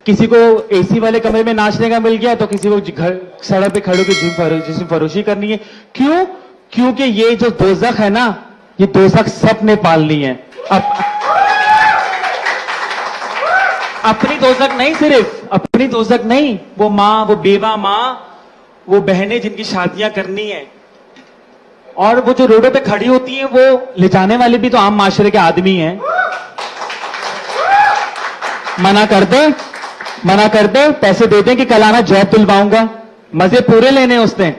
किसी को एसी वाले कमरे में नाचने का मिल गया तो किसी को घर सड़क पे खड़े होकर जिस्म फरोशी करनी है। क्यों? क्योंकि ये जो दोजख है ना, ये दोजख सबने पालनी है। अपनी दोजख नहीं, सिर्फ अपनी दोजख नहीं, वो माँ, वो बेवा माँ, वो बहनें जिनकी शादियां करनी है, और वो जो रोडों पे खड़ी होती हैं, वो ले जाने वाले भी तो आम माशरे के आदमी हैं। मना कर दे, पैसे दे दें कि कल आना जॉब दिलवाऊंगा, मजे पूरे लेने उसने,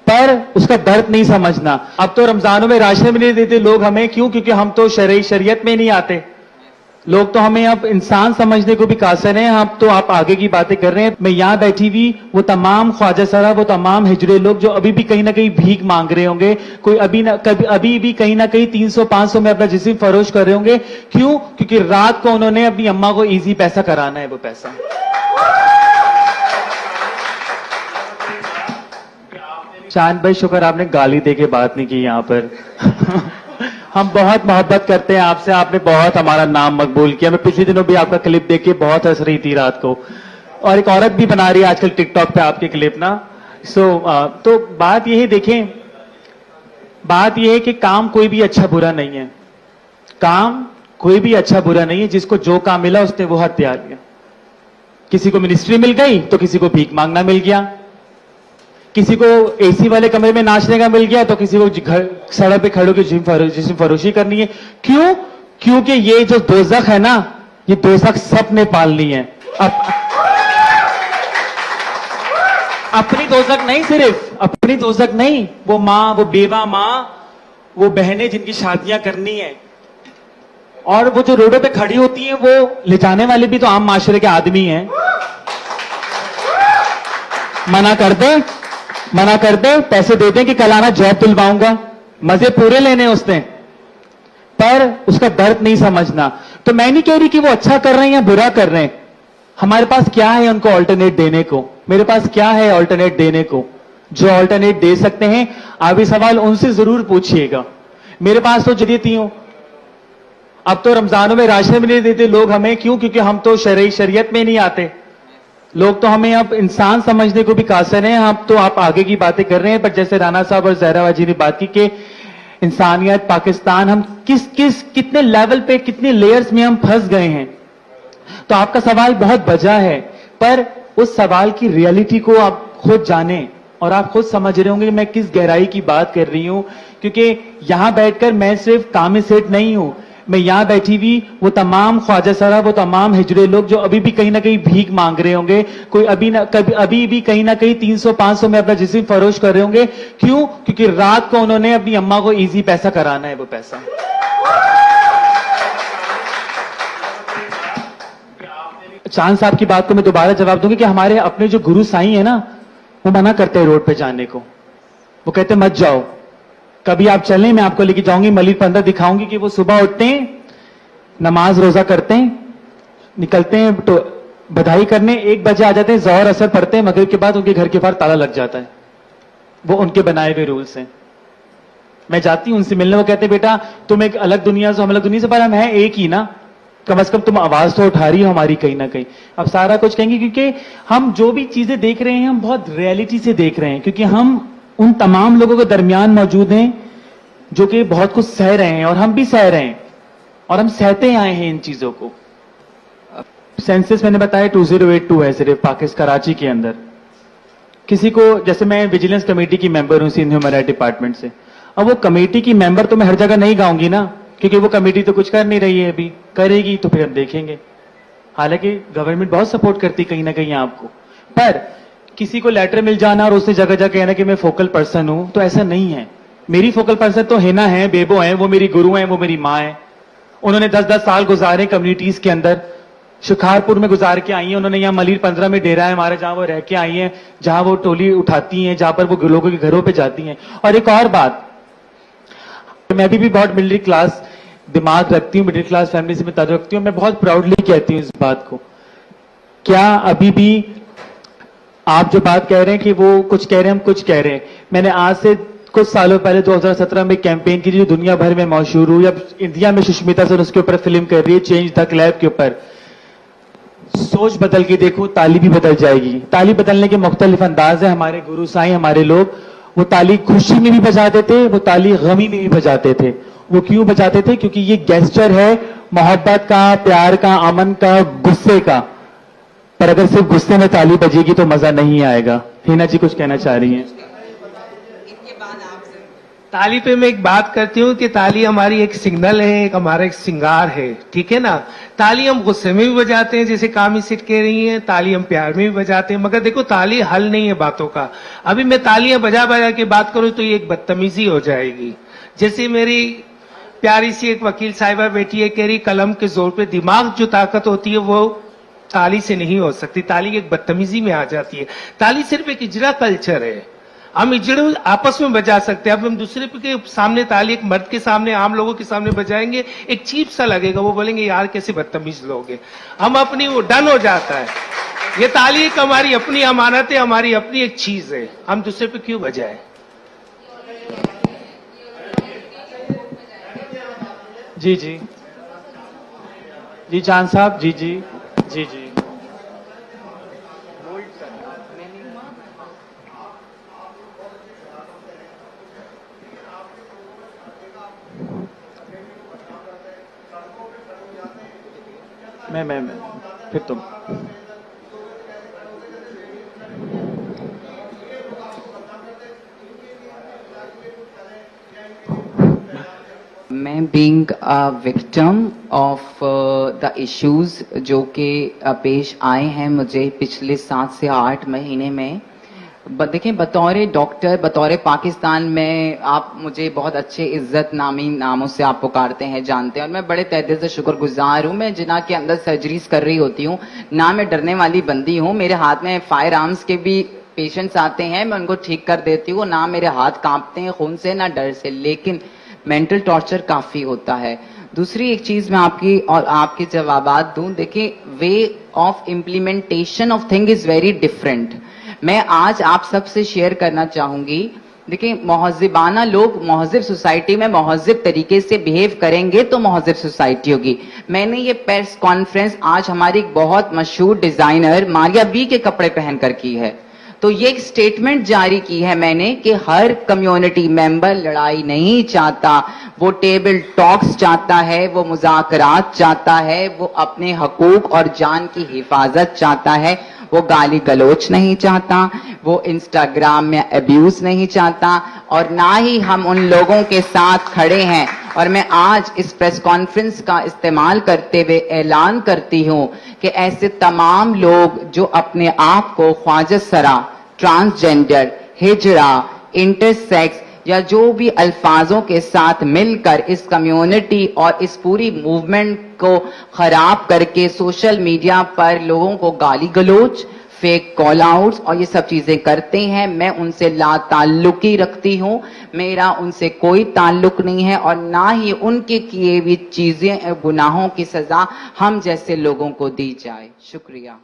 पर उसका दर्द नहीं समझना। अब तो रमजानों में राशन भी नहीं देते लोग हमें। क्यों? क्योंकि हम तो शरीयत में नहीं आते। लोग तो हमें अब इंसान समझने को भी कासिर हैं। हम तो आप आगे की बातें कर रहे हैं। मैं यहां बैठी हुई वो तमाम ख्वाजा सरा, वो तमाम हिजड़े लोग जो अभी भी कहीं ना कहीं भीख मांग रहे होंगे, कोई अभी भी कहीं ना कहीं 300-500 में अपना जिस्म फरोश कर रहे होंगे। क्यों? क्योंकि रात को उन्होंने अपनी अम्मा को इजी पैसा कराना है। वो पैसा चांद भाई, शुक्र आपने गाली दे के बात नहीं की यहां पर। हम बहुत मोहब्बत करते हैं आपसे, आपने बहुत हमारा नाम मकबूल किया। मैं पिछले दिनों भी आपका क्लिप देख के बहुत हंस रही थी रात को, और एक औरत भी बना रही है आजकल टिकटॉक पे आपके क्लिप ना। तो बात यही देखें, बात यह है कि काम कोई भी अच्छा बुरा नहीं है। काम कोई भी अच्छा बुरा नहीं है। जिसको जो काम मिला उसने वो हथिया लिया। किसी को मिनिस्ट्री मिल गई तो किसी को भीख मांगना मिल गया, किसी को एसी वाले कमरे में नाचने का मिल गया तो किसी को घर सड़क पे खड़े होकर जिस्म फरोशी करनी है। क्यों? क्योंकि ये जो दोजख है ना, ये दोजख सबने पालनी है। अपनी दोजख नहीं, सिर्फ अपनी दोजख नहीं, वो माँ, वो बेवा माँ, वो बहनें जिनकी शादियां करनी है, और वो जो रोडों पे खड़ी होती हैं, वो ले जाने वाले भी तो आम माशरे के आदमी हैं। मना कर दे, पैसे दे दें कि कल आना जॉब दिलवाऊंगा, मजे पूरे लेने उसने, पर उसका दर्द नहीं समझना। तो मैं नहीं कह रही कि वो अच्छा कर रहे हैं या बुरा कर रहे हैं। हमारे पास क्या है उनको ऑल्टरनेट देने को? मेरे पास क्या है ऑल्टरनेट देने को? जो ऑल्टरनेट दे सकते हैं आप ये सवाल उनसे जरूर पूछिएगा। मेरे पास तो जदीद ही हूं। अब तो रमजानों में राशन भी नहीं देते लोग हमें। क्यों? क्योंकि हम तो शरीयत में नहीं आते। लोग तो हमें अब इंसान समझने को भी कासिर हैं। हम तो आप आगे की बातें कर रहे हैं, पर जैसे राना साहब और जहरा बाजी ने बात की कि इंसानियत, पाकिस्तान, हम कितने लेवल पे, कितने लेयर्स में हम फंस गए हैं। तो आपका सवाल बहुत बजा है, पर उस सवाल की रियलिटी को आप खुद जानें और आप खुद समझ रहे होंगे कि मैं किस गहराई की बात कर रही हूं। क्योंकि यहां बैठकर मैं सिर्फ कामी सेठ नहीं हूं, मैं यहां बैठी हुई वो तमाम ख्वाजा सरा, वो तमाम हिजड़े लोग जो अभी भी कहीं ना कहीं भीख मांग रहे होंगे, कोई अभी भी कहीं ना कहीं 300-500 में अपना जिस्म फरोश कर रहे होंगे। क्यों? क्योंकि रात को उन्होंने अपनी अम्मा को इजी पैसा कराना है। वो पैसा चांद साहब की बात को मैं दोबारा जवाब दूंगी कि हमारे अपने जो गुरु साईं है ना, वो मना करते हैं रोड पे जाने को। वो कहते हैं मत जाओ, कभी आप चलें, मैं आपको लेके जाऊंगी, मलिक 15 दिखाऊंगी कि वो सुबह उठते हैं, नमाज रोजा करते हैं, निकलते हैं तो बधाई करने, 1 बजे आ जाते हैं, जोहर असर पढ़ते हैं, मगरिब के बाद उनके घर के बाहर ताला लग जाता है। वो उनके बनाए हुए रूल्स हैं। मैं जाती हूं उनसे मिलने, वो कहते हैं बेटा तुम एक अलग दुनिया से, हम अलग दुनिया से, पर हम हैं एक ही ना, कम से कम तुम आवाज तो उठा रही हो हमारी कहीं ना कहीं। अब सारा कुछ कहेंगे क्योंकि हम जो भी चीजें देख रहे हैं हम बहुत रियलिटी से देख रहे हैं, क्योंकि हम उन तमाम लोगों के दरमियान मौजूद हैं जो कि बहुत कुछ सह रहे हैं, और हम भी सह रहे हैं, और हम सहते आए हैं इन चीजों को। सेंसस मैंने बताया 2082 है सिर्फ पाकिस्तान कराची के अंदर। किसी को, जैसे मैं विजिलेंस कमेटी की मेंबर हूं सिंध ह्यूमन राइट डिपार्टमेंट से, अब वो कमेटी की मेंबर तो मैं हर जगह नहीं गाऊंगी ना, क्योंकि वो कमेटी तो कुछ कर नहीं रही है, अभी करेगी तो फिर हम देखेंगे। हालांकि गवर्नमेंट बहुत सपोर्ट करती कहीं ना कहीं आपको, पर किसी को लेटर मिल जाना और उससे जगह जगह कहना कि मैं फोकल पर्सन हूं, तो ऐसा नहीं है। मेरी फोकल पर्सन तो हिना है, बेबो है, वो मेरी गुरु है, वो मेरी माँ है। उन्होंने 10-10 साल गुजारे कम्युनिटीज के अंदर, शिकारपुर में गुजार के आई हैं उन्होंने, यहाँ मलिर 15 में डेरा है हमारा, जहां वो रह के आई हैं, जहां वो टोली उठाती हैं, जहां पर वो लोगों के घरों पे जाती हैं। और एक और बात, मैं भी बहुत मिडिल क्लास दिमाग रखती हूँ, मिडिल क्लास फैमिली से मैं ताल्लुक रखती हूँ, मैं बहुत प्राउडली कहती हूँ इस बात को। क्या अभी भी आप जो बात कह रहे हैं कि वो कुछ कह रहे हैं, हम कुछ कह रहे हैं, मैंने आज से कुछ सालों पहले 2017 में कैंपेन की जो दुनिया भर में मशहूर हुई, अब इंडिया में सुष्मिता सेन उसके ऊपर फिल्म कर रही है, चेंज द क्लैब के ऊपर। सोच बदल के देखो, ताली भी बदल जाएगी। ताली बदलने के मुख्तलिफ अंदाज है। हमारे गुरु साईं, हमारे लोग, वो ताली खुशी में भी बजाते थे, वो ताली गमी में भी बजाते थे। वो क्यों बजाते थे? क्योंकि ये गेस्चर है मोहब्बत का, प्यार का, अमन का, गुस्से का। पर अगर सिर्फ गुस्से में ताली बजेगी तो मजा नहीं आएगा। हिना जी कुछ कहना चाह रही हैं? ताली पे मैं एक बात करती हूँ कि ताली हमारी एक सिग्नल है, एक हमारा एक श्रृंगार है, ठीक है ना। ताली हम गुस्से में भी बजाते हैं, जैसे कामी सिट कह रही हैं, ताली हम प्यार में भी बजाते हैं, मगर देखो ताली हल नहीं है बातों का। अभी मैं तालियां बजा बजा के बात करूं तो ये एक बदतमीजी हो जाएगी। जैसे मेरी प्यारी सी एक वकील साहिबा बेटी है, कह रही कलम के जोर पे दिमाग जो ताकत होती है वो ताली से नहीं हो सकती। ताली एक बदतमीजी में आ जाती है। ताली सिर्फ एक इजरा कल्चर है। हम इजड़े आपस में बजा सकते हैं। अब हम दूसरे के सामने ताली, एक मर्द के सामने, आम लोगों के सामने बजाएंगे, एक चीप सा लगेगा। वो बोलेंगे यार कैसे बदतमीज लोग हैं। हम अपनी, वो डन हो जाता है। ये ताली एक हमारी अपनी अमानत है, हमारी अपनी एक चीज है। हम दूसरे पे क्यों बजाएं? जी जी जी, चांद साहब, जी जी जी जी। मैं फिर तुम। मैं being a victim of the issues जो कि पेश आए हैं मुझे पिछले 7 से 8 महीने में। देखें, बतौर डॉक्टर, बतौर पाकिस्तान में आप मुझे बहुत अच्छे इज्जत नामी नामों से आप पुकारते हैं, जानते हैं, और मैं बड़े तहे दिल से शुक्रगुजार हूँ। मैं जिना के अंदर सर्जरीज कर रही होती हूँ ना, मैं डरने वाली बंदी हूँ। मेरे हाथ में फायर आर्म्स के भी पेशेंट्स आते हैं, मैं उनको ठीक कर देती हूँ। ना मेरे हाथ कांपते हैं खून से, ना डर से, लेकिन मेंटल टॉर्चर काफी होता है। दूसरी एक चीज मैं आपकी और आपके जवाबात दूं। देखिए, way of implementation of thing is very different. मैं आज आप सबसे शेयर करना चाहूंगी। देखिए, महज़िबाना लोग महज़िब सोसाइटी में महज़िब तरीके से बिहेव करेंगे तो महज़िब सोसाइटी होगी। मैंने ये प्रेस कॉन्फ्रेंस आज हमारी बहुत मशहूर डिजाइनर मारिया बी के कपड़े पहनकर की है। तो ये एक स्टेटमेंट जारी की है मैंने कि हर कम्युनिटी मेंबर लड़ाई नहीं चाहता, वो टेबल टॉक्स चाहता है, वो मुज़ाकरात चाहता है, वो अपने हकूक और जान की हिफाजत चाहता है, वो गाली गलोच नहीं चाहता, वो इंस्टाग्राम में अब्यूज नहीं चाहता, और ना ही हम उन लोगों के साथ खड़े हैं। और मैं आज इस प्रेस कॉन्फ्रेंस का इस्तेमाल करते हुए ऐलान करती हूं कि ऐसे तमाम लोग जो अपने आप को ख्वाजसरा, ट्रांसजेंडर, हिजड़ा, इंटरसेक्स या जो भी अल्फाजों के साथ मिलकर इस कम्युनिटी और इस पूरी मूवमेंट को खराब करके सोशल मीडिया पर लोगों को गाली गलोच, फेक कॉल आउट्स और ये सब चीजें करते हैं, मैं उनसे ला ताल्लुकी रखती हूं। मेरा उनसे कोई ताल्लुक नहीं है और ना ही उनके किए हुई चीजें, गुनाहों की सजा हम जैसे लोगों को दी जाए। शुक्रिया।